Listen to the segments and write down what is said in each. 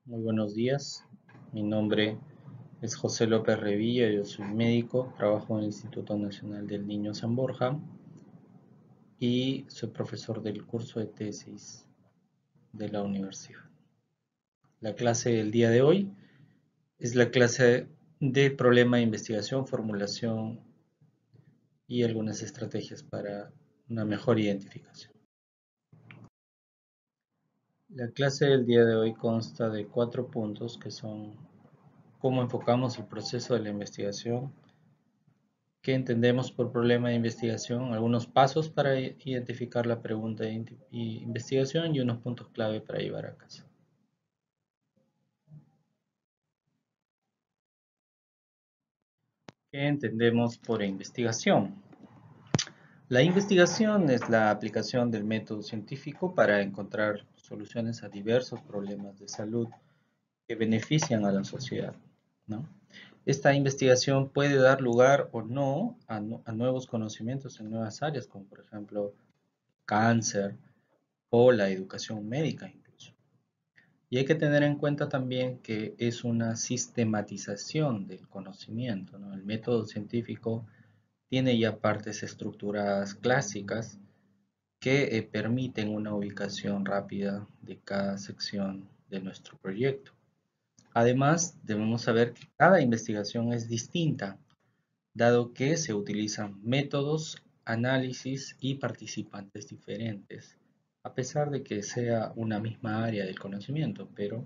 Muy buenos días, mi nombre es José López Revilla, yo soy médico, trabajo en el Instituto Nacional del Niño San Borja y soy profesor del curso de tesis de la universidad. La clase del día de hoy es la clase de problema de investigación, formulación y algunas estrategias para una mejor identificación. La clase del día de hoy consta de 4 puntos que son cómo enfocamos el proceso de la investigación, qué entendemos por problema de investigación, algunos pasos para identificar la pregunta de investigación y unos puntos clave para llevar a casa. ¿Qué entendemos por investigación? La investigación es la aplicación del método científico para encontrar soluciones a diversos problemas de salud que benefician a la sociedad, ¿no? Esta investigación puede dar lugar o no a nuevos conocimientos en nuevas áreas, como por ejemplo cáncer, o la educación médica incluso. Y hay que tener en cuenta también que es una sistematización del conocimiento, ¿no? El método científico tiene ya partes estructuradas clásicas que permiten una ubicación rápida de cada sección de nuestro proyecto. Además, debemos saber que cada investigación es distinta, dado que se utilizan métodos, análisis y participantes diferentes, a pesar de que sea una misma área del conocimiento, pero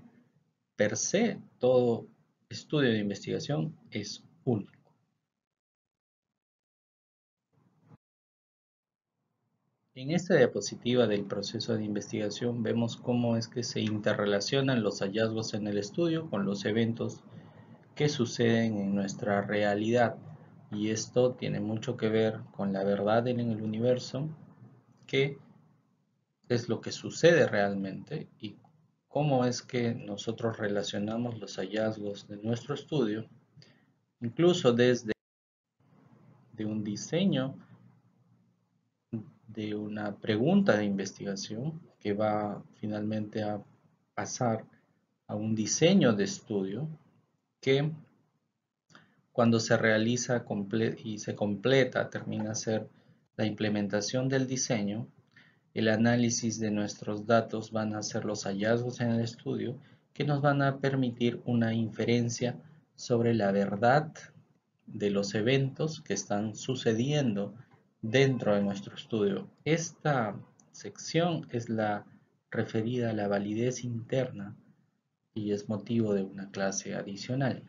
per se todo estudio de investigación es único. En esta diapositiva del proceso de investigación vemos cómo es que se interrelacionan los hallazgos en el estudio con los eventos que suceden en nuestra realidad. Y esto tiene mucho que ver con la verdad en el universo, que es lo que sucede realmente y cómo es que nosotros relacionamos los hallazgos de nuestro estudio, incluso desde un diseño de una pregunta de investigación que va finalmente a pasar a un diseño de estudio que cuando se realiza y se completa, termina a ser la implementación del diseño. El análisis de nuestros datos van a ser los hallazgos en el estudio que nos van a permitir una inferencia sobre la verdad de los eventos que están sucediendo dentro de nuestro estudio. Esta sección es la referida a la validez interna y es motivo de una clase adicional.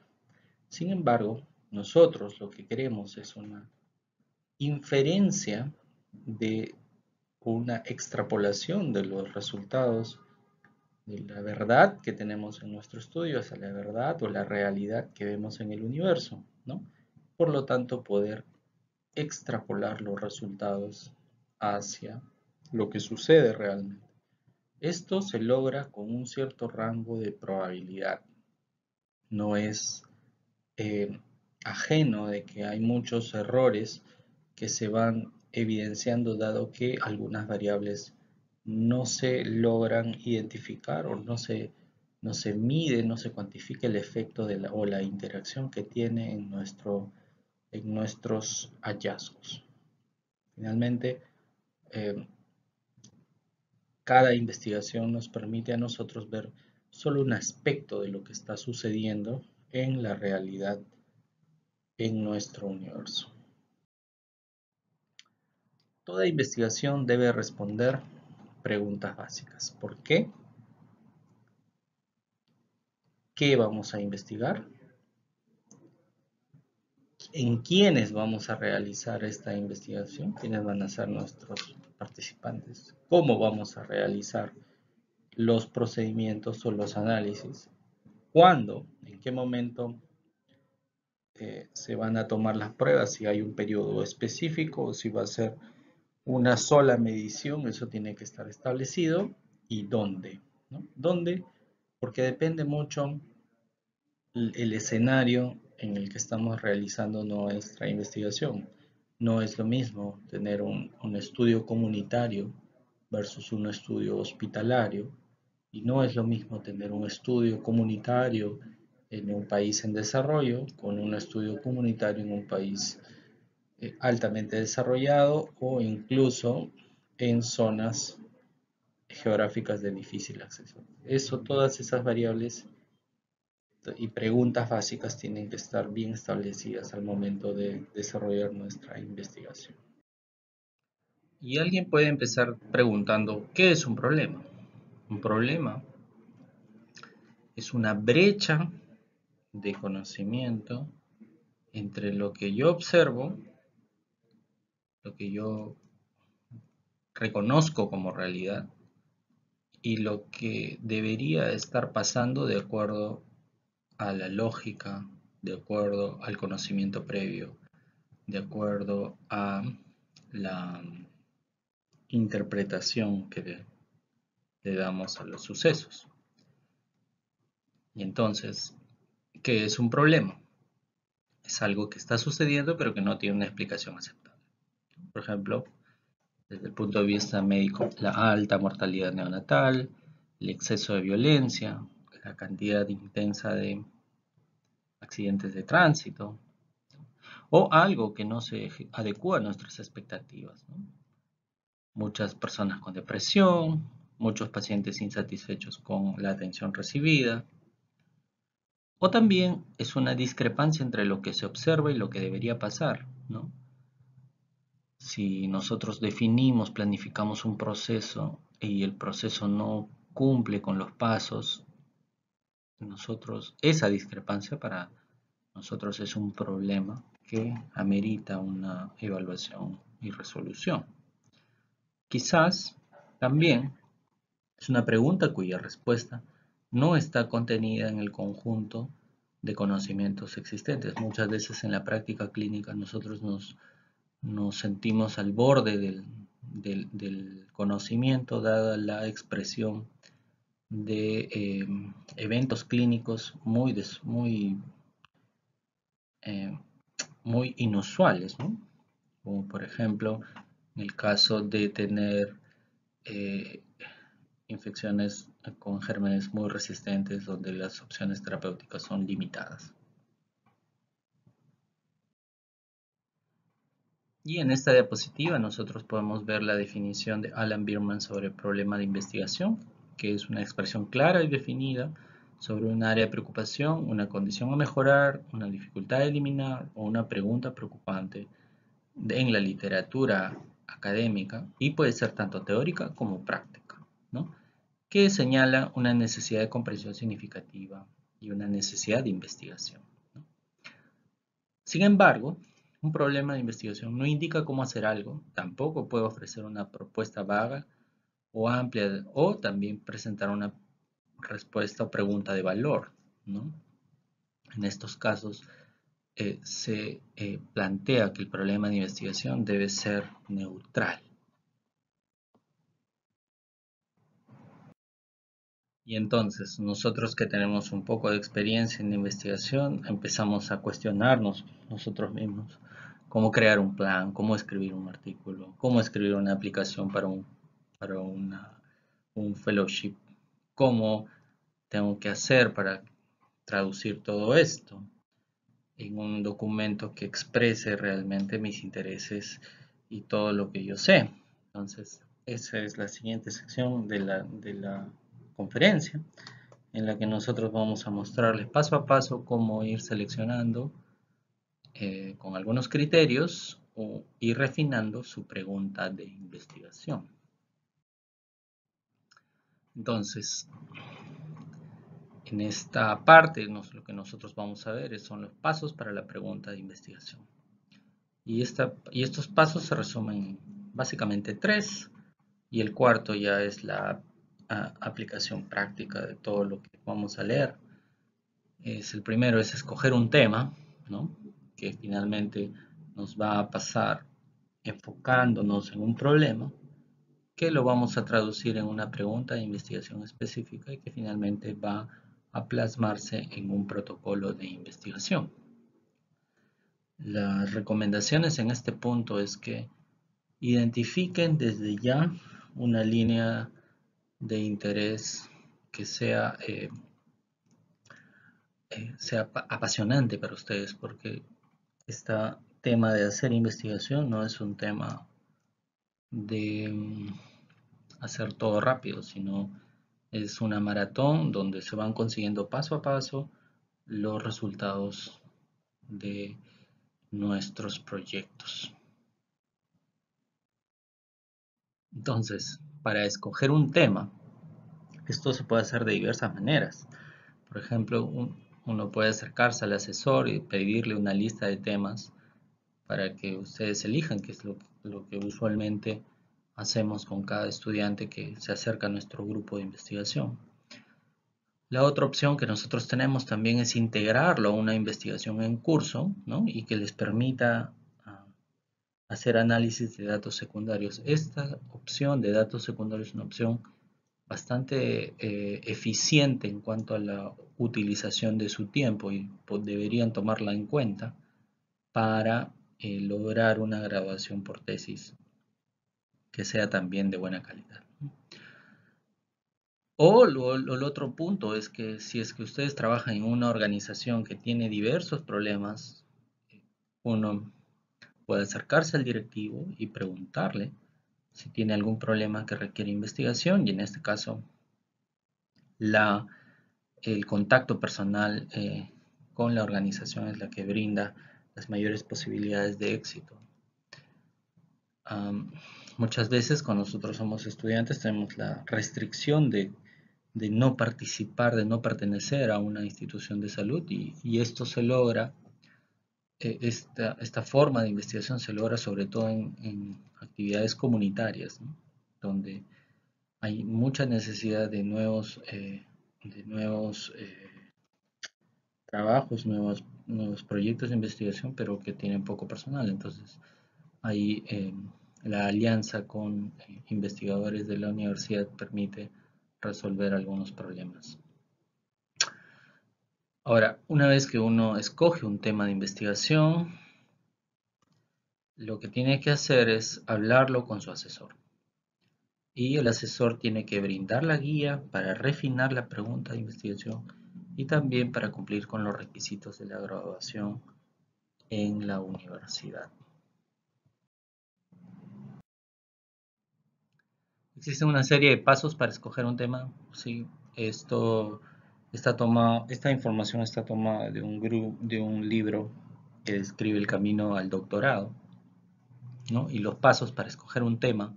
Sin embargo, nosotros lo que queremos es una inferencia de una extrapolación de los resultados de la verdad que tenemos en nuestro estudio hacia la verdad o la realidad que vemos en el universo, ¿no? Por lo tanto, poder extrapolar los resultados hacia lo que sucede realmente. Esto se logra con un cierto rango de probabilidad. No es ajeno de que hay muchos errores que se van evidenciando dado que algunas variables no se logran identificar o no se mide, no se cuantifica el efecto o la interacción que tiene en nuestros hallazgos. Finalmente, eh, cada investigación nos permite a nosotros ver solo un aspecto de lo que está sucediendo en la realidad en nuestro universo. Toda investigación debe responder preguntas básicas. ¿Por qué? ¿Qué vamos a investigar? ¿En quiénes vamos a realizar esta investigación? ¿Quiénes van a ser nuestros participantes? ¿Cómo vamos a realizar los procedimientos o los análisis? ¿Cuándo? ¿En qué momento se van a tomar las pruebas? Si hay un periodo específico o si va a ser una sola medición, eso tiene que estar establecido. ¿Y dónde? ¿No? ¿Dónde? Porque depende mucho el escenario en el que estamos realizando nuestra investigación. No es lo mismo tener un estudio comunitario versus un estudio hospitalario, Y no es lo mismo tener un estudio comunitario en un país en desarrollo con un estudio comunitario en un país altamente desarrollado o incluso en zonas geográficas de difícil acceso. Todas esas variables y preguntas básicas tienen que estar bien establecidas al momento de desarrollar nuestra investigación. Y alguien puede empezar preguntando, ¿qué es un problema? Un problema es una brecha de conocimiento entre lo que yo observo, lo que yo reconozco como realidad y lo que debería estar pasando de acuerdo a la lógica, de acuerdo al conocimiento previo, de acuerdo a la interpretación que le damos a los sucesos. Y entonces, ¿qué es un problema? Es algo que está sucediendo pero que no tiene una explicación aceptable. Por ejemplo, desde el punto de vista médico, la alta mortalidad neonatal, el exceso de violencia, la cantidad intensa de accidentes de tránsito, o algo que no se adecua a nuestras expectativas, ¿no? Muchas personas con depresión, muchos pacientes insatisfechos con la atención recibida, o también es una discrepancia entre lo que se observa y lo que debería pasar, ¿no? Si nosotros definimos, planificamos un proceso y el proceso no cumple con los pasos, esa discrepancia para nosotros es un problema que amerita una evaluación y resolución. Quizás también es una pregunta cuya respuesta no está contenida en el conjunto de conocimientos existentes. Muchas veces en la práctica clínica nosotros nos sentimos al borde del conocimiento, dada la expresión de eventos clínicos eh, muy inusuales, ¿no? Como por ejemplo en el caso de tener eh, infecciones con gérmenes muy resistentes donde las opciones terapéuticas son limitadas. Y en esta diapositiva nosotros podemos ver la definición de Alan Bierman sobre el problema de investigación, que es una expresión clara y definida sobre un área de preocupación, una condición a mejorar, una dificultad a eliminar o una pregunta preocupante en la literatura académica y puede ser tanto teórica como práctica, ¿no? Que señala una necesidad de comprensión significativa y una necesidad de investigación, ¿no? Sin embargo, un problema de investigación no indica cómo hacer algo, tampoco puede ofrecer una propuesta vaga o amplia o también presentar una respuesta o pregunta de valor, ¿no? En estos casos se plantea que el problema de investigación debe ser neutral. Y entonces, nosotros que tenemos un poco de experiencia en investigación, empezamos a cuestionarnos nosotros mismos cómo crear un plan, cómo escribir un artículo, cómo escribir una aplicación para un fellowship, cómo tengo que hacer para traducir todo esto en un documento que exprese realmente mis intereses y todo lo que yo sé. Entonces, esa es la siguiente sección de la conferencia, en la que nosotros vamos a mostrarles paso a paso cómo ir seleccionando con algunos criterios o ir refinando su pregunta de investigación. Entonces, en esta parte lo que nosotros vamos a ver son los pasos para la pregunta de investigación. Y estos pasos se resumen básicamente tres, y el cuarto ya es la aplicación práctica de todo lo que vamos a leer. El primero es escoger un tema, ¿no? Que finalmente nos va a pasar enfocándonos en un problema, que lo vamos a traducir en una pregunta de investigación específica y que finalmente va a plasmarse en un protocolo de investigación. Las recomendaciones en este punto es que identifiquen desde ya una línea de interés sea apasionante para ustedes, porque este tema de hacer investigación no es un tema de hacer todo rápido, sino es una maratón donde se van consiguiendo paso a paso los resultados de nuestros proyectos. Entonces, para escoger un tema, esto se puede hacer de diversas maneras. Por ejemplo, uno puede acercarse al asesor y pedirle una lista de temas para que ustedes elijan, que es lo que usualmente hacemos con cada estudiante que se acerca a nuestro grupo de investigación. La otra opción que nosotros tenemos también es integrarlo a una investigación en curso, ¿no? Y que les permita hacer análisis de datos secundarios. Esta opción de datos secundarios es una opción bastante eficiente en cuanto a la utilización de su tiempo y deberían tomarla en cuenta para lograr una graduación por tesis que sea también de buena calidad. O el otro punto es que si es que ustedes trabajan en una organización que tiene diversos problemas, uno puede acercarse al directivo y preguntarle si tiene algún problema que requiere investigación, y en este caso el contacto personal con la organización es la que brinda las mayores posibilidades de éxito. Muchas veces cuando nosotros somos estudiantes tenemos la restricción de no participar, de no pertenecer a una institución de salud, y esto se logra, esta forma de investigación se logra sobre todo en actividades comunitarias, ¿no? Donde hay mucha necesidad de nuevos trabajos, nuevos proyectos de investigación, pero que tienen poco personal. Entonces, ahí la alianza con investigadores de la universidad permite resolver algunos problemas. Ahora, una vez que uno escoge un tema de investigación, lo que tiene que hacer es hablarlo con su asesor. Y el asesor tiene que brindar la guía para refinar la pregunta de investigación y también para cumplir con los requisitos de la graduación en la universidad. Existe una serie de pasos para escoger un tema. Sí, esta información está tomada de un libro que describe el camino al doctorado, ¿no? Y los pasos para escoger un tema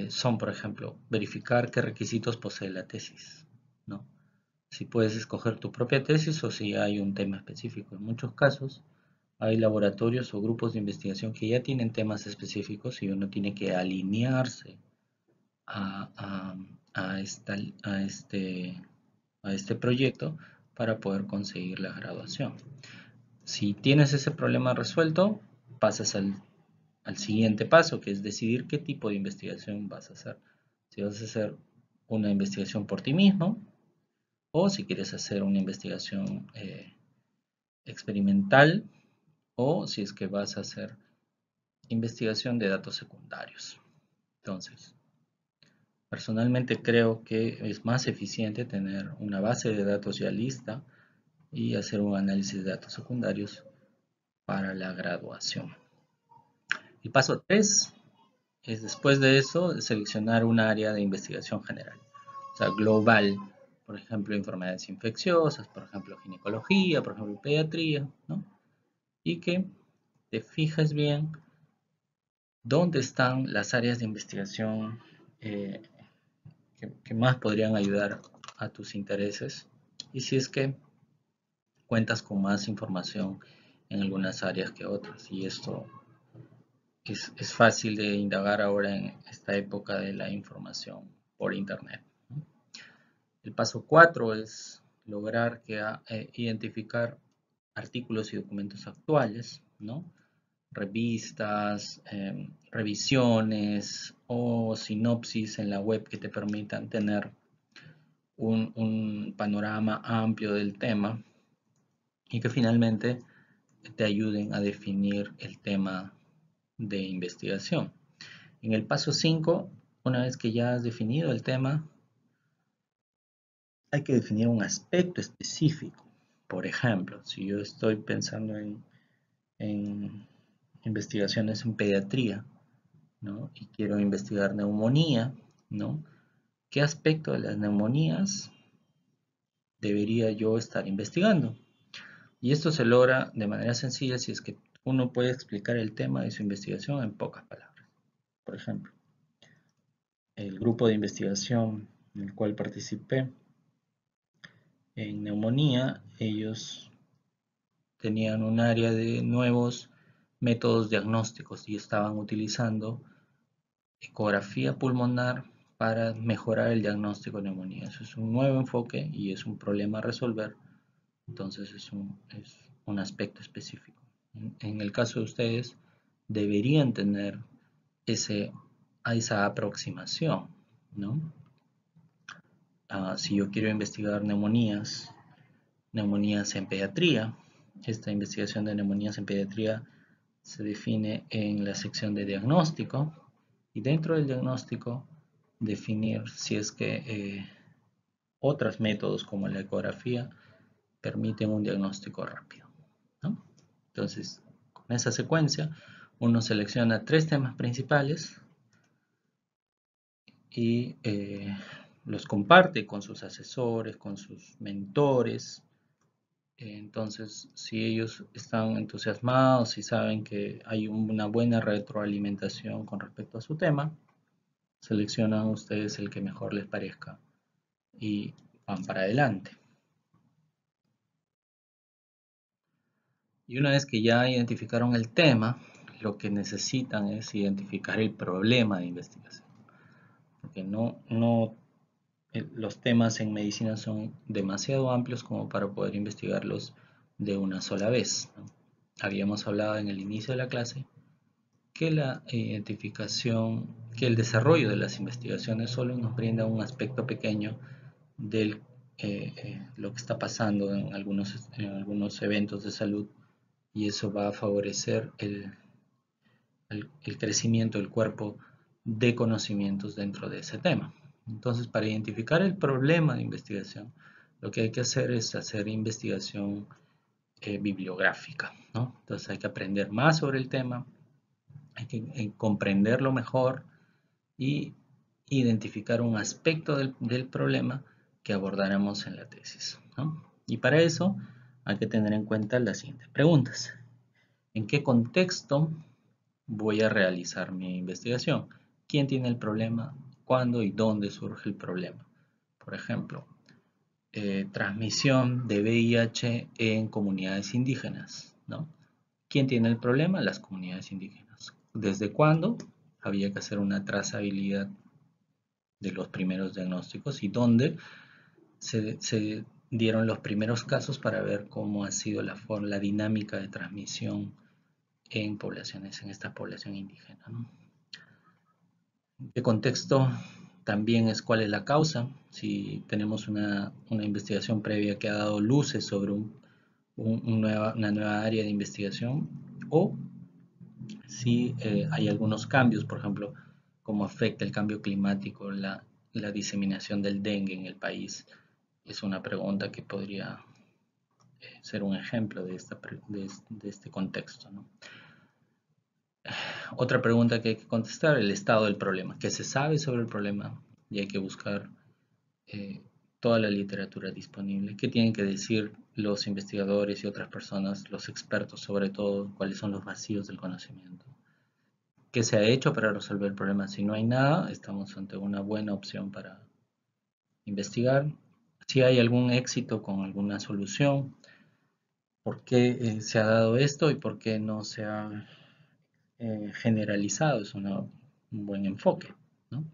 son, por ejemplo, verificar qué requisitos posee la tesis, ¿no? Si puedes escoger tu propia tesis o si hay un tema específico. En muchos casos hay laboratorios o grupos de investigación que ya tienen temas específicos y uno tiene que alinearse a, a este proyecto para poder conseguir la graduación. Si tienes ese problema resuelto, pasas al siguiente paso, que es decidir qué tipo de investigación vas a hacer. Si vas a hacer una investigación por ti mismo o si quieres hacer una investigación experimental o si es que vas a hacer investigación de datos secundarios. Entonces, personalmente creo que es más eficiente tener una base de datos ya lista y hacer un análisis de datos secundarios para la graduación. El paso 3 es, después de eso, seleccionar un área de investigación general, o sea, global. Por ejemplo, enfermedades infecciosas, por ejemplo, ginecología, por ejemplo, pediatría, ¿no? Y que te fijes bien dónde están las áreas de investigación eh, que más podrían ayudar a tus intereses, y si es que cuentas con más información en algunas áreas que otras. Y esto es fácil de indagar ahora en esta época de la información por internet. El paso 4 es lograr identificar artículos y documentos actuales, ¿no? Revistas, revisiones o sinopsis en la web que te permitan tener un panorama amplio del tema y que finalmente te ayuden a definir el tema de investigación. En el paso 5, una vez que ya has definido el tema, hay que definir un aspecto específico. Por ejemplo, si yo estoy pensando en investigaciones en pediatría, ¿no? Y quiero investigar neumonía, ¿no? ¿Qué aspecto de las neumonías debería yo estar investigando? Y esto se logra de manera sencilla si es que uno puede explicar el tema de su investigación en pocas palabras. Por ejemplo, el grupo de investigación en el cual participé en neumonía, ellos tenían un área de nuevos métodos diagnósticos y estaban utilizando ecografía pulmonar para mejorar el diagnóstico de neumonía. Eso es un nuevo enfoque y es un problema a resolver. Entonces es un aspecto específico. En el caso de ustedes, deberían tener esa aproximación, ¿no? Si yo quiero investigar neumonías en pediatría, esta investigación de neumonías en pediatría se define en la sección de diagnóstico y dentro del diagnóstico definir si es que otros métodos como la ecografía permiten un diagnóstico rápido, ¿no? Entonces, con esa secuencia, uno selecciona 3 temas principales y los comparte con sus asesores, con sus mentores. Entonces, si ellos están entusiasmados y saben que hay una buena retroalimentación con respecto a su tema, seleccionan ustedes el que mejor les parezca y van para adelante. Y una vez que ya identificaron el tema, lo que necesitan es identificar el problema de investigación. Porque los temas en medicina son demasiado amplios como para poder investigarlos de una sola vez, ¿no? Habíamos hablado en el inicio de la clase que la identificación, que el desarrollo de las investigaciones solo nos brinda un aspecto pequeño de lo que está pasando en algunos eventos de salud y eso va a favorecer el crecimiento del cuerpo de conocimientos dentro de ese tema. Entonces, para identificar el problema de investigación, lo que hay que hacer es hacer investigación bibliográfica, ¿no? Entonces hay que aprender más sobre el tema, hay que comprenderlo mejor y identificar un aspecto del problema que abordaremos en la tesis, ¿no? Y para eso hay que tener en cuenta las siguientes preguntas. ¿En qué contexto voy a realizar mi investigación? ¿Quién tiene el problema? ¿Cuándo y dónde surge el problema? Por ejemplo, transmisión de VIH en comunidades indígenas, ¿no? ¿Quién tiene el problema? Las comunidades indígenas. ¿Desde cuándo? Había que hacer una trazabilidad de los primeros diagnósticos y dónde se dieron los primeros casos para ver cómo ha sido la dinámica de transmisión en esta población indígena, ¿no? ¿Qué contexto? También es cuál es la causa. Si tenemos una investigación previa que ha dado luces sobre una nueva área de investigación o si hay algunos cambios, por ejemplo, cómo afecta el cambio climático la diseminación del dengue en el país. Es una pregunta que podría ser un ejemplo de este contexto, ¿no? Otra pregunta que hay que contestar, el estado del problema. ¿Qué se sabe sobre el problema? Y hay que buscar eh, toda la literatura disponible. ¿Qué tienen que decir los investigadores y otras personas, los expertos sobre todo? ¿Cuáles son los vacíos del conocimiento? ¿Qué se ha hecho para resolver el problema? Si no hay nada, estamos ante una buena opción para investigar. Si hay algún éxito con alguna solución, ¿por qué se ha dado esto y por qué no se ha generalizado? Es un buen enfoque, ¿no?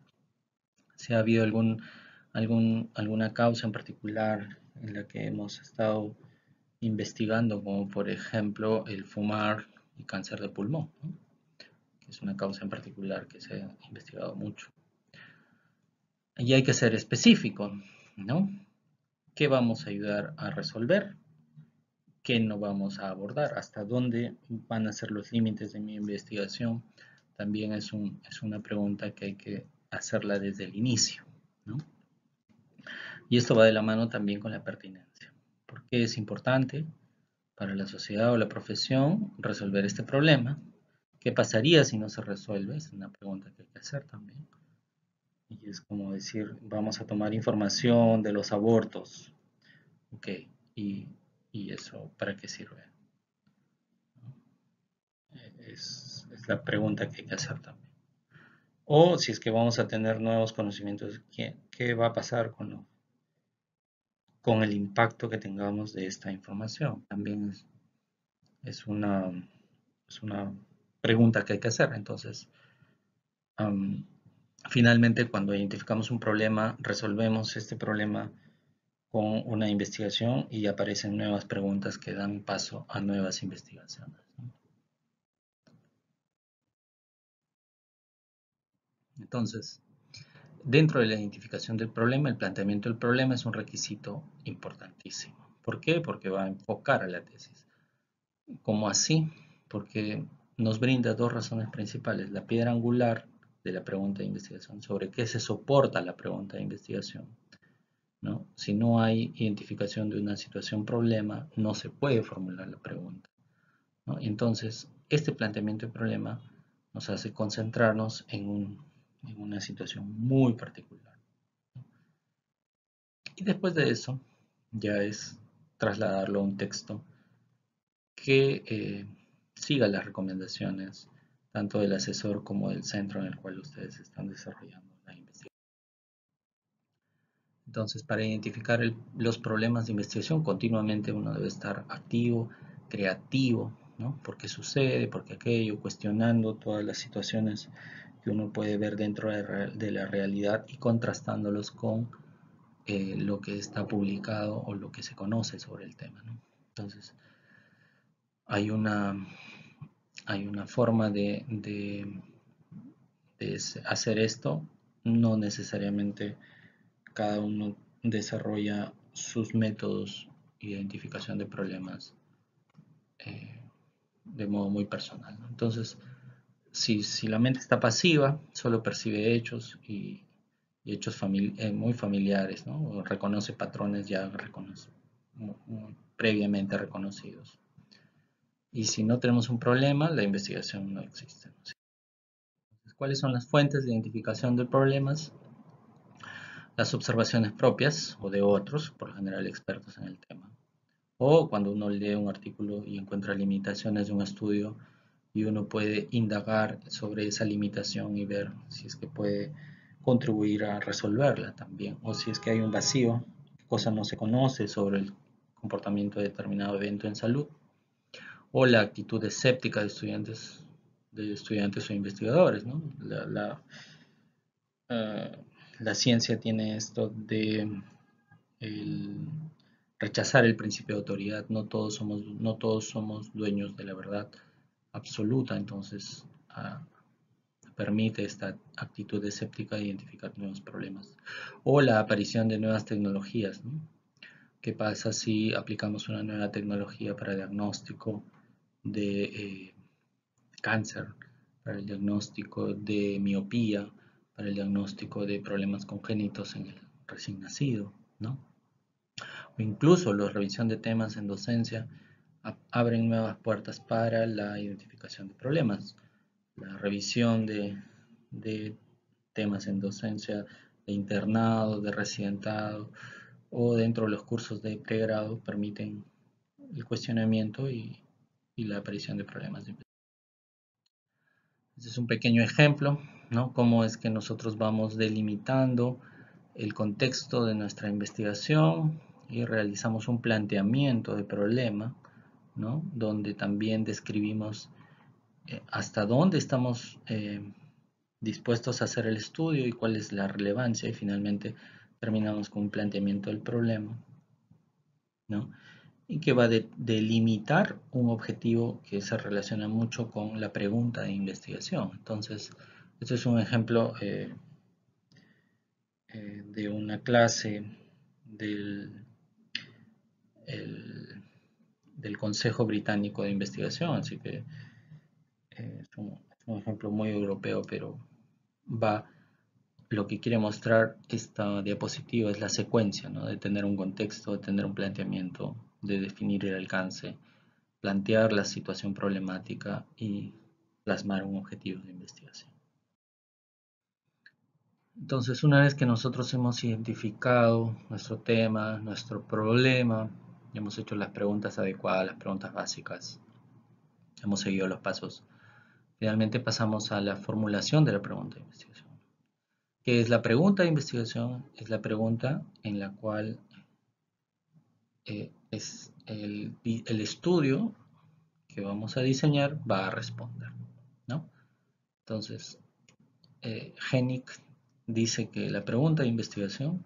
Si ha habido alguna causa en particular en la que hemos estado investigando, como por ejemplo el fumar y cáncer de pulmón, ¿no? Que es una causa en particular que se ha investigado mucho. Y hay que ser específico, ¿no? ¿Qué vamos a ayudar a resolver? ¿Qué no vamos a abordar? ¿Hasta dónde van a ser los límites de mi investigación? También es una pregunta que hay que hacerla desde el inicio, ¿no? Y esto va de la mano también con la pertinencia. ¿Por qué es importante para la sociedad o la profesión resolver este problema? ¿Qué pasaría si no se resuelve? Es una pregunta que hay que hacer también. Y es como decir, vamos a tomar información de los abortos. Ok, ¿y, y eso para qué sirve? Es la pregunta que hay que hacer también. O si es que vamos a tener nuevos conocimientos, ¿qué va a pasar con el impacto que tengamos de esta información? También es una, es una pregunta que hay que hacer. Entonces, am, finalmente, cuando identificamos un problema, resolvemos este problema con una investigación y aparecen nuevas preguntas que dan paso a nuevas investigaciones, ¿no? Entonces, dentro de la identificación del problema, el planteamiento del problema es un requisito importantísimo. ¿Por qué? Porque va a enfocar a la tesis. ¿Cómo así? Porque nos brinda dos razones principales. La piedra angular de la pregunta de investigación, sobre qué se soporta la pregunta de investigación, ¿no? Si no hay identificación de una situación problema, no se puede formular la pregunta, ¿no? Entonces, este planteamiento de problema nos hace concentrarnos en una situación muy particular. Y después de eso, ya es trasladarlo a un texto que siga las recomendaciones tanto del asesor como del centro en el cual ustedes están desarrollando la investigación. Entonces, para identificar los problemas de investigación, continuamente uno debe estar activo, creativo, ¿no? ¿Por qué sucede? ¿Por qué aquello? Cuestionando todas las situaciones que uno puede ver dentro de la realidad y contrastándolos con lo que está publicado o lo que se conoce sobre el tema, ¿no? Entonces, hay una, hay una forma de hacer esto, no necesariamente cada uno desarrolla sus métodos de identificación de problemas eh, de modo muy personal, ¿no? Entonces, si la mente está pasiva, solo percibe hechos y hechos muy familiares, ¿no? O reconoce patrones ya previamente reconocidos. Y si no tenemos un problema, la investigación no existe, ¿no? ¿Cuáles son las fuentes de identificación de problemas? Las observaciones propias o de otros, por lo general expertos en el tema. O cuando uno lee un artículo y encuentra limitaciones de un estudio y uno puede indagar sobre esa limitación y ver si es que puede contribuir a resolverla también. O si es que hay un vacío, cosa no se conoce sobre el comportamiento de determinado evento en salud. O la actitud escéptica de estudiantes o investigadores, ¿no? eh, la ciencia tiene esto de el rechazar el principio de autoridad. No todos somos dueños de la verdad absoluta, entonces permite esta actitud escéptica de identificar nuevos problemas. O la aparición de nuevas tecnologías, ¿no? ¿Qué pasa si aplicamos una nueva tecnología para el diagnóstico de cáncer, para el diagnóstico de miopía, para el diagnóstico de problemas congénitos en el recién nacido, ¿no? O incluso la revisión de temas en docencia abren nuevas puertas para la identificación de problemas. La revisión de temas en docencia de internado, de residentado o dentro de los cursos de pregrado permiten el cuestionamiento y la aparición de problemas de investigación. Este es un pequeño ejemplo, ¿no? Cómo es que nosotros vamos delimitando el contexto de nuestra investigación y realizamos un planteamiento de problema, ¿no? Donde también describimos hasta dónde estamos dispuestos a hacer el estudio y cuál es la relevancia y finalmente terminamos con un planteamiento del problema, ¿no? Y que va a delimitar un objetivo que se relaciona mucho con la pregunta de investigación. Entonces, esto es un ejemplo de una clase del, el- del Consejo Británico de Investigación, así que es un ejemplo muy europeo, pero va lo que quiere mostrar esta diapositiva es la secuencia, ¿no? De tener un contexto, de tener un planteamiento, de definir el alcance, plantear la situación problemática y plasmar un objetivo de investigación. Entonces, una vez que nosotros hemos identificado nuestro tema, nuestro problema, hemos hecho las preguntas adecuadas, las preguntas básicas, hemos seguido los pasos, finalmente pasamos a la formulación de la pregunta de investigación. ¿Qué es la pregunta de investigación? Es la pregunta en la cual es el estudio que vamos a diseñar va a responder, ¿no? Entonces, Hennig dice que la pregunta de investigación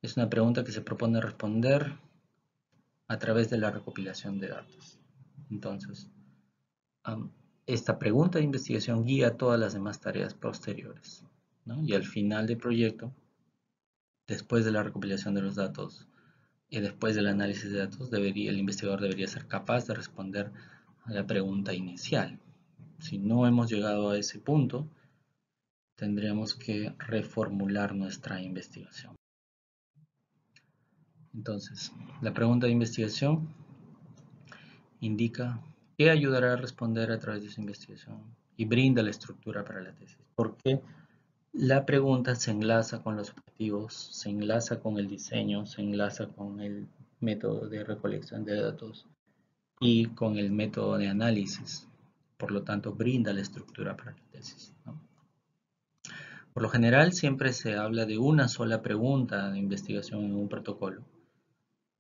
es una pregunta que se propone responder a través de la recopilación de datos. Entonces, esta pregunta de investigación guía todas las demás tareas posteriores, ¿no? Y al final del proyecto, después de la recopilación de los datos y después del análisis de datos, el investigador debería ser capaz de responder a la pregunta inicial. Si no hemos llegado a ese punto, tendríamos que reformular nuestra investigación. Entonces, la pregunta de investigación indica qué ayudará a responder a través de esa investigación y brinda la estructura para la tesis. Porque la pregunta se enlaza con los objetivos, se enlaza con el diseño, se enlaza con el método de recolección de datos y con el método de análisis. Por lo tanto, brinda la estructura para la tesis, ¿no? Por lo general, siempre se habla de una sola pregunta de investigación en un protocolo.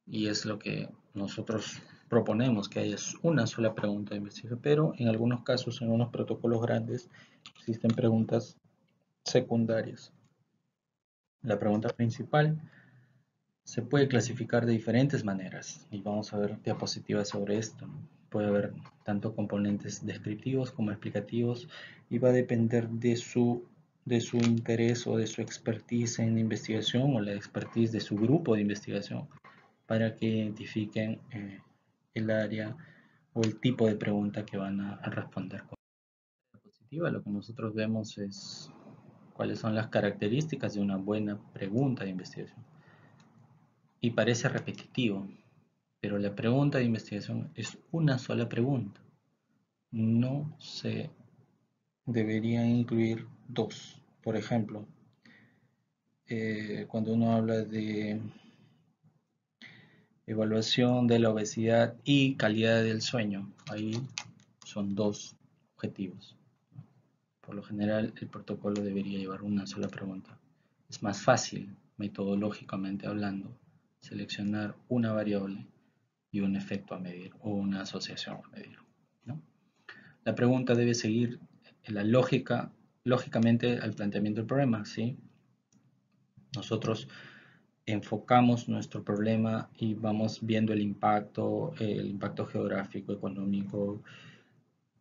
Y es lo que nosotros proponemos, que haya una sola pregunta de investigación. Pero en algunos casos, en unos protocolos grandes, existen preguntas secundarias. La pregunta principal se puede clasificar de diferentes maneras y vamos a ver diapositivas sobre esto. Puede haber tanto componentes descriptivos como explicativos y va a depender de su interés o de su expertise en investigación o la expertise de su grupo de investigación para que identifiquen el área o el tipo de pregunta que van a responder. Con la diapositiva lo que nosotros vemos es cuáles son las características de una buena pregunta de investigación. Y parece repetitivo, pero la pregunta de investigación es una sola pregunta. No se deberían incluir dos. Por ejemplo, cuando uno habla de evaluación de la obesidad y calidad del sueño, ahí son dos objetivos. Por lo general, el protocolo debería llevar una sola pregunta. Es más fácil, metodológicamente hablando, seleccionar una variable y un efecto a medir o una asociación a medir, ¿no? La pregunta debe seguir la lógicamente al planteamiento del problema, ¿sí? Nosotros enfocamos nuestro problema y vamos viendo el impacto geográfico, económico,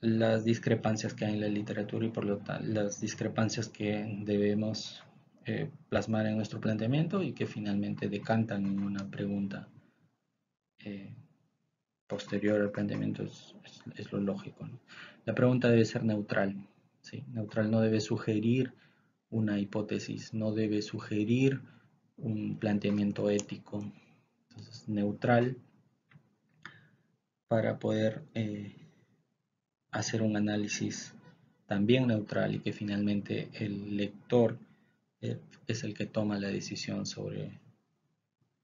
las discrepancias que hay en la literatura y por lo tanto las discrepancias que debemos plasmar en nuestro planteamiento y que finalmente decantan en una pregunta posterior al planteamiento es lo lógico, ¿no? La pregunta debe ser neutral, ¿sí? Neutral, no debe sugerir una hipótesis, no debe sugerir un planteamiento ético. Entonces, neutral para poder hacer un análisis también neutral y que finalmente el lector es el que toma la decisión sobre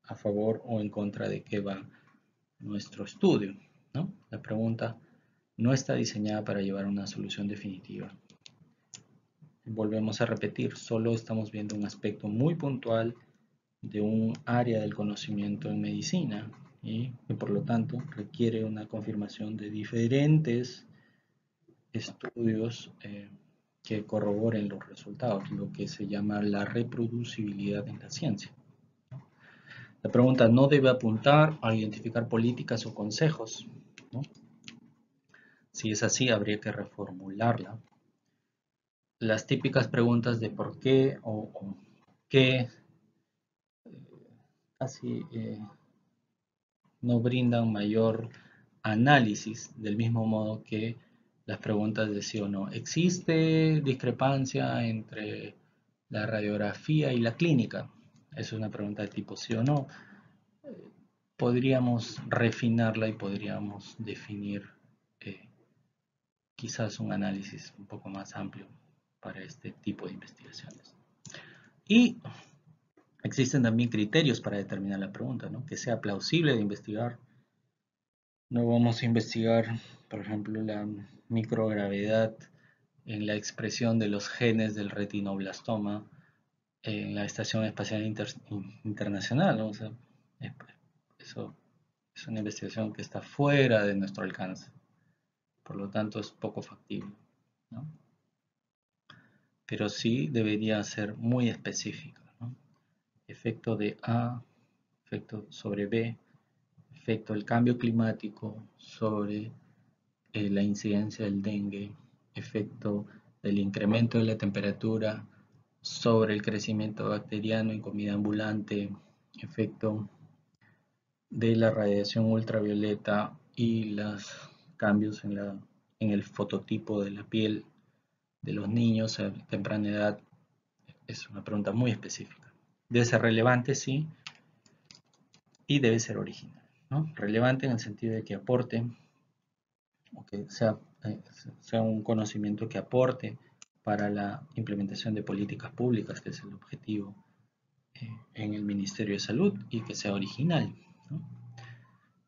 a favor o en contra de qué va nuestro estudio, ¿no? La pregunta no está diseñada para llevar a una solución definitiva. Volvemos a repetir, solo estamos viendo un aspecto muy puntual de un área del conocimiento en medicina y que por lo tanto requiere una confirmación de diferentes estudios que corroboren los resultados, lo que se llama la reproducibilidad en la ciencia. La pregunta no debe apuntar a identificar políticas o consejos, ¿no? Si es así, habría que reformularla. Las típicas preguntas de por qué o qué casi no brindan mayor análisis, del mismo modo que las preguntas de sí o no. ¿Existe discrepancia entre la radiografía y la clínica. Es una pregunta de tipo sí o no. Podríamos refinarla y podríamos definir quizás un análisis un poco más amplio para este tipo de investigaciones. Y existen también criterios para determinar la pregunta, ¿no? Que sea plausible de investigar. No vamos a investigar, por ejemplo, la microgravedad en la expresión de los genes del retinoblastoma en la Estación Espacial Internacional, ¿no? O sea, eso es una investigación que está fuera de nuestro alcance, por lo tanto es poco factible, ¿no? Pero sí debería ser muy específica, ¿no? Efecto de A, efecto sobre B, efecto del cambio climático sobre la incidencia del dengue, efecto del incremento de la temperatura sobre el crecimiento bacteriano en comida ambulante, efecto de la radiación ultravioleta y los cambios en el fototipo de la piel de los niños a temprana edad. Es una pregunta muy específica. Debe ser relevante, sí, y debe ser original, ¿no? Relevante en el sentido de que aporte, o que sea un conocimiento que aporte para la implementación de políticas públicas, que es el objetivo en el Ministerio de Salud, y que sea original, ¿no?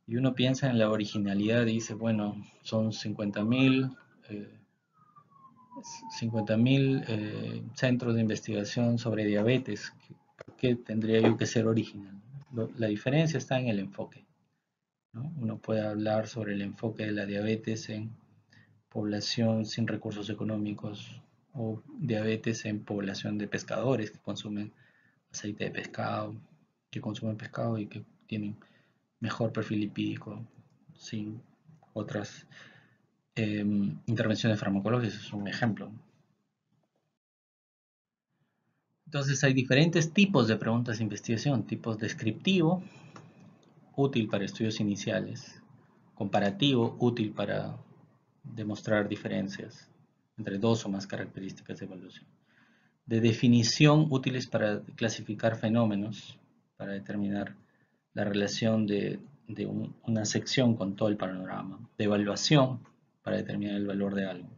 Y uno piensa en la originalidad y dice, bueno, son 50.000 centros de investigación sobre diabetes. ¿Por qué tendría yo que ser original? La diferencia está en el enfoque, ¿no? Uno puede hablar sobre el enfoque de la diabetes en población sin recursos económicos o diabetes en población de pescadores que consumen aceite de pescado, que consumen pescado y que tienen mejor perfil lipídico sin otras intervenciones farmacológicas, es un ejemplo. Entonces hay diferentes tipos de preguntas de investigación, tipos descriptivo, útil para estudios iniciales, comparativo, útil para demostrar diferencias entre dos o más características de evaluación, de definición, útiles para clasificar fenómenos, para determinar la relación de una sección con todo el panorama, de evaluación, para determinar el valor de algo,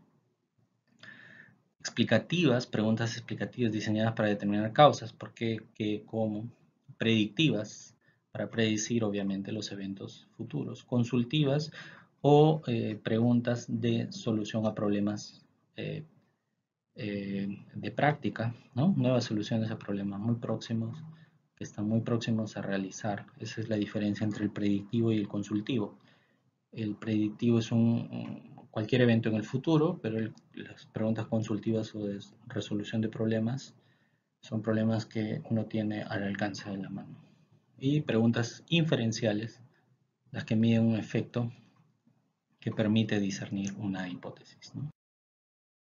explicativas, preguntas explicativas diseñadas para determinar causas, por qué, cómo, predictivas, para predecir obviamente los eventos futuros, consultivas o preguntas de solución a problemas de práctica, ¿no? Nuevas soluciones a problemas muy próximos, que están muy próximos a realizar. Esa es la diferencia entre el predictivo y el consultivo. El predictivo es cualquier evento en el futuro, pero las preguntas consultivas o de resolución de problemas son problemas que uno tiene al alcance de la mano. Y preguntas inferenciales, las que miden un efecto que permite discernir una hipótesis, ¿no?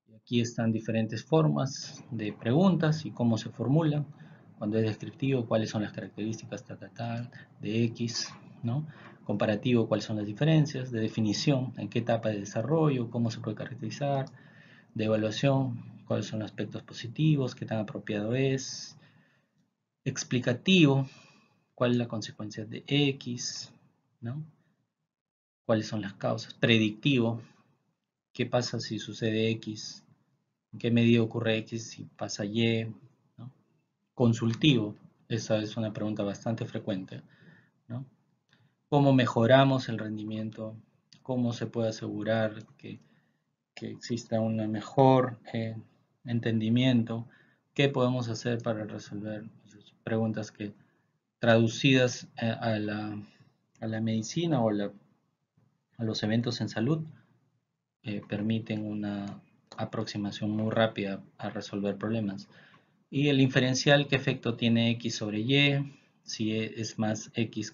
Y aquí están diferentes formas de preguntas y cómo se formulan. Cuando es descriptivo, cuáles son las características de X, ¿no? Comparativo, cuáles son las diferencias. De definición, en qué etapa de desarrollo, cómo se puede caracterizar. De evaluación, cuáles son los aspectos positivos, qué tan apropiado es. Explicativo, cuál es la consecuencia de X, ¿no? Cuáles son las causas. Predictivo, qué pasa si sucede X, en qué medida ocurre X si pasa Y, ¿no? Consultivo, esa es una pregunta bastante frecuente, ¿no? ¿Cómo mejoramos el rendimiento? ¿Cómo se puede asegurar que exista un mejor entendimiento? ¿Qué podemos hacer para resolver preguntas que traducidas a la medicina o a los eventos en salud permiten una aproximación muy rápida a resolver problemas? Y el inferencial, ¿qué efecto tiene X sobre Y? Si es más X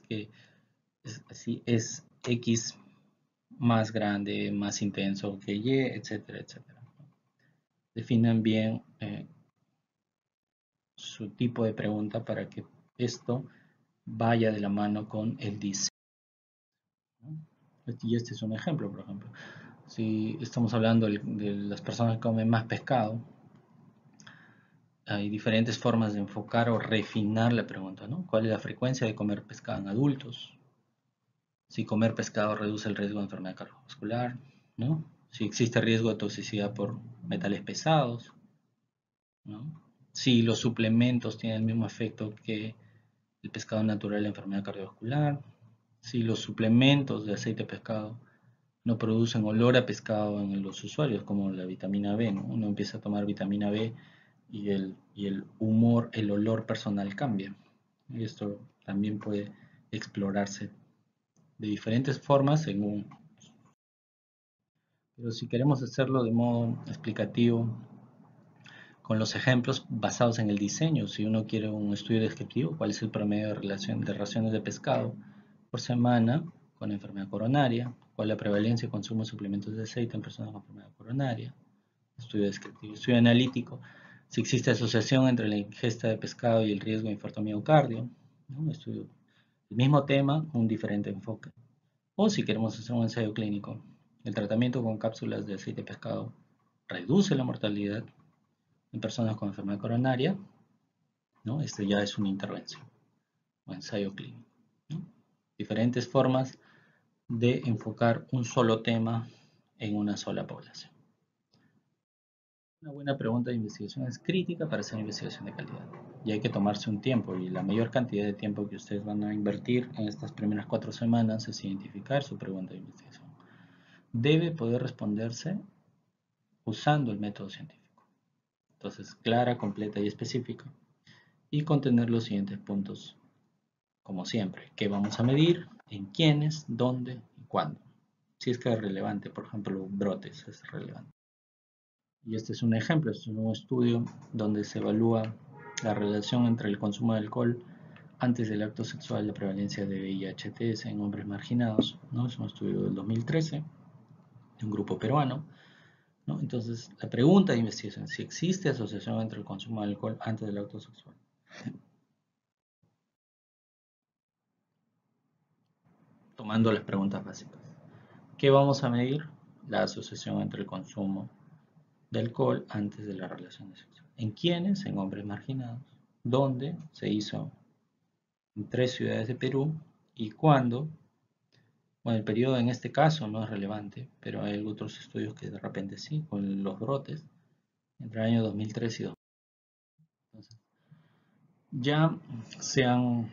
si es X más grande, más intenso que Y, etcétera, etcétera. Definan bien su tipo de pregunta para que esto vaya de la mano con el diseño, ¿no? Y este es un ejemplo, por ejemplo. Si estamos hablando de las personas que comen más pescado, hay diferentes formas de enfocar o refinar la pregunta, ¿no? ¿Cuál es la frecuencia de comer pescado en adultos? Si comer pescado reduce el riesgo de enfermedad cardiovascular, ¿no? Si existe riesgo de toxicidad por metales pesados, ¿no? Si los suplementos tienen el mismo efecto que el pescado natural en la enfermedad cardiovascular, si los suplementos de aceite de pescado no producen olor a pescado en los usuarios, como la vitamina B, ¿no? Uno empieza a tomar vitamina B y el humor, el olor personal cambia. Y esto también puede explorarse de diferentes formas pero si queremos hacerlo de modo explicativo, con los ejemplos basados en el diseño, si uno quiere un estudio descriptivo, cuál es el promedio de raciones de pescado por semana con enfermedad coronaria, cuál es la prevalencia de consumo de suplementos de aceite en personas con enfermedad coronaria, estudio descriptivo, estudio analítico, si existe asociación entre la ingesta de pescado y el riesgo de infarto miocardio, ¿no? Estudio el mismo tema, un diferente enfoque. O si queremos hacer un ensayo clínico, el tratamiento con cápsulas de aceite de pescado reduce la mortalidad en personas con enfermedad coronaria, ¿no? Esto ya es una intervención o ensayo clínico, ¿no? Diferentes formas de enfocar un solo tema en una sola población. Una buena pregunta de investigación es crítica para hacer investigación de calidad y hay que tomarse un tiempo, y la mayor cantidad de tiempo que ustedes van a invertir en estas primeras 4 semanas es identificar su pregunta de investigación. Debe poder responderse usando el método científico. Entonces, clara, completa y específica, y contener los siguientes puntos, como siempre: qué vamos a medir, en quiénes, dónde y cuándo. Si es que es relevante, por ejemplo, brotes es relevante. Y este es un ejemplo, este es un estudio donde se evalúa la relación entre el consumo de alcohol antes del acto sexual y la prevalencia de VIH-TS en hombres marginados, ¿no? Es un estudio del 2013 de un grupo peruano, ¿no? Entonces, la pregunta de investigación es si existe asociación entre el consumo de alcohol antes del acto sexual. Tomando las preguntas básicas. ¿Qué vamos a medir? La asociación entre el consumo de alcohol antes de la relación sexual. ¿En quiénes? En hombres marginados. ¿Dónde? Se hizo en 3 ciudades de Perú. ¿Y cuándo? Bueno, el periodo en este caso no es relevante, pero hay otros estudios que de repente sí, con los brotes, entre el año 2003 y 2000. Entonces, ya se han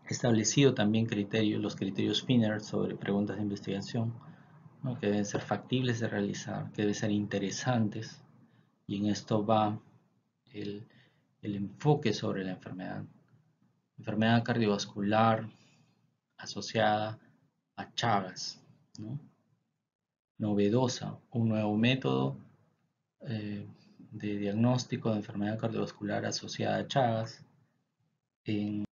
establecido también criterios, los criterios FINER sobre preguntas de investigación, ¿no? Que deben ser factibles de realizar, que deben ser interesantes, y en esto va el, el enfoque sobre la enfermedad cardiovascular asociada a Chagas, ¿no? Novedosa, un nuevo método de diagnóstico de enfermedad cardiovascular asociada a Chagas, en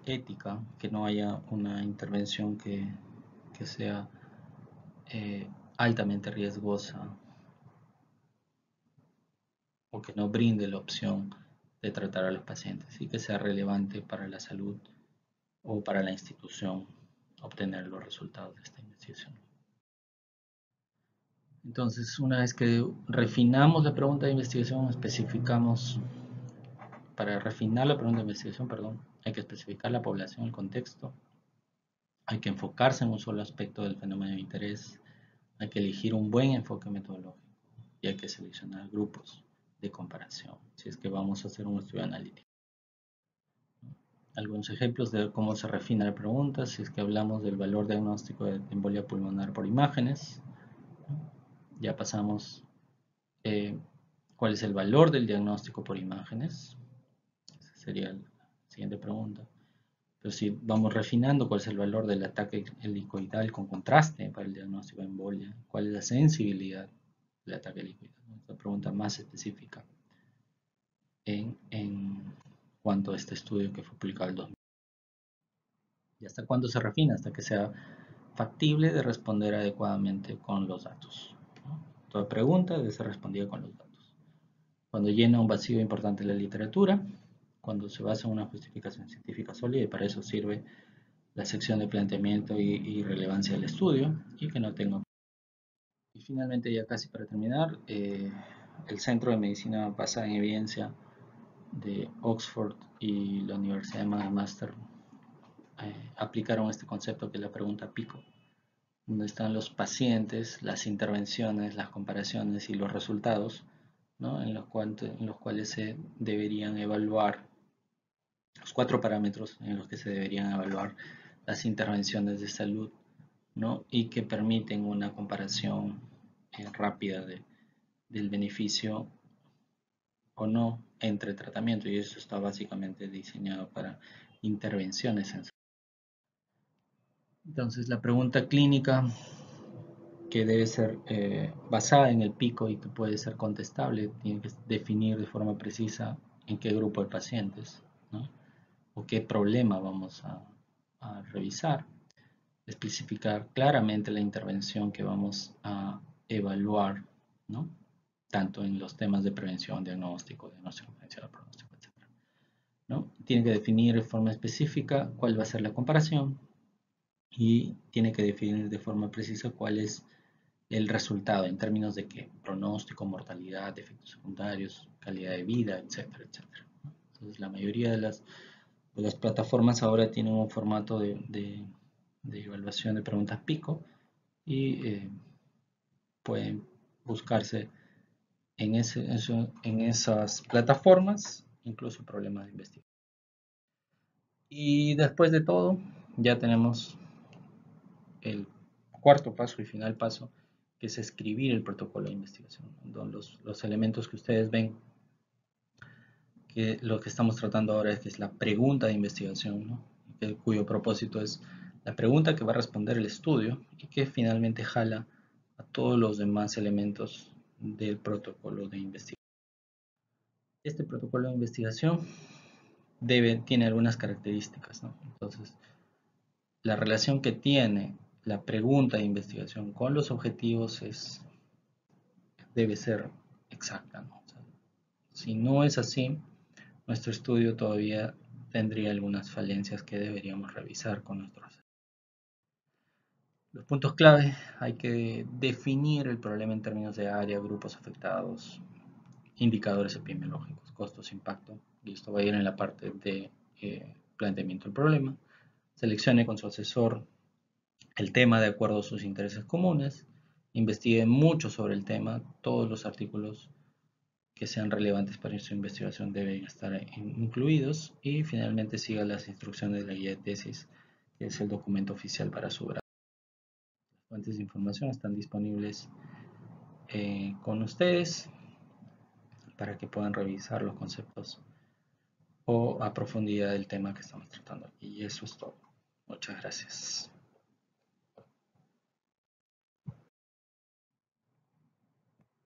ética, que no haya una intervención que sea altamente riesgosa o que no brinde la opción de tratar a los pacientes y que sea relevante para la salud o para la institución obtener los resultados de esta investigación. Entonces, una vez que refinamos la pregunta de investigación, especificamos, para refinar la pregunta de investigación, perdón, hay que especificar la población, el contexto, hay que enfocarse en un solo aspecto del fenómeno de interés, hay que elegir un buen enfoque metodológico y hay que seleccionar grupos de comparación, si es que vamos a hacer un estudio analítico. Algunos ejemplos de cómo se refina la pregunta, si es que hablamos del valor diagnóstico de embolia pulmonar por imágenes, ya pasamos cuál es el valor del diagnóstico por imágenes, esa sería la siguiente pregunta. Pero si vamos refinando, cuál es el valor del ataque helicoidal con contraste para el diagnóstico de embolia, cuál es la sensibilidad del ataque helicoidal, esta pregunta más específica en cuanto a este estudio que fue publicado en el 2000. ¿Y hasta cuándo se refina? Hasta que sea factible de responder adecuadamente con los datos, ¿no? Toda pregunta debe ser respondida con los datos. Cuando llena un vacío importante en la literatura, cuando se basa en una justificación científica sólida, y para eso sirve la sección de planteamiento y relevancia del estudio, y que no tenga. Y finalmente, ya casi para terminar, el Centro de Medicina Basada en Evidencia de Oxford y la Universidad de McMaster aplicaron este concepto que es la pregunta PICO, donde están los pacientes, las intervenciones, las comparaciones y los resultados, ¿no? En los cuales se deberían evaluar los 4 parámetros en los que se deberían evaluar las intervenciones de salud, ¿no? Y que permiten una comparación rápida del beneficio o no entre tratamiento, y eso está básicamente diseñado para intervenciones en salud. Entonces, la pregunta clínica que debe ser basada en el pico y que puede ser contestable, tiene que definir de forma precisa en qué grupo de pacientes, ¿no? O qué problema vamos a revisar, especificar claramente la intervención que vamos a evaluar, ¿no? Tanto en los temas de prevención, diagnóstico diferencial, pronóstico, etc., ¿no? Tiene que definir de forma específica cuál va a ser la comparación y tiene que definir de forma precisa cuál es el resultado en términos de qué, pronóstico, mortalidad, efectos secundarios, calidad de vida, etcétera, etcétera. Entonces, la mayoría de las plataformas ahora tienen un formato de evaluación de preguntas pico y pueden buscarse en esas plataformas, incluso problemas de investigación. Y después de todo, ya tenemos el cuarto paso y final paso, que es escribir el protocolo de investigación, donde los elementos que ustedes ven, que lo que estamos tratando ahora es que es la pregunta de investigación, ¿no? Cuyo propósito es la pregunta que va a responder el estudio y que finalmente jala a todos los demás elementos del protocolo de investigación. Este protocolo de investigación tiene algunas características, ¿no? Entonces, la relación que tiene la pregunta de investigación con los objetivos debe ser exacta, ¿no? O sea, si no es así, nuestro estudio todavía tendría algunas falencias que deberíamos revisar con nuestros. Los puntos clave: hay que definir el problema en términos de área, grupos afectados, indicadores epidemiológicos, costos, impacto, y esto va a ir en la parte de planteamiento del problema. Seleccione con su asesor el tema de acuerdo a sus intereses comunes, investigue mucho sobre el tema, todos los artículos que sean relevantes para su investigación deben estar incluidos y finalmente siga las instrucciones de la guía de tesis, que es el documento oficial para su grado. Las fuentes de información están disponibles con ustedes para que puedan revisar los conceptos o a profundidad del tema que estamos tratando aquí. Y eso es todo. Muchas gracias.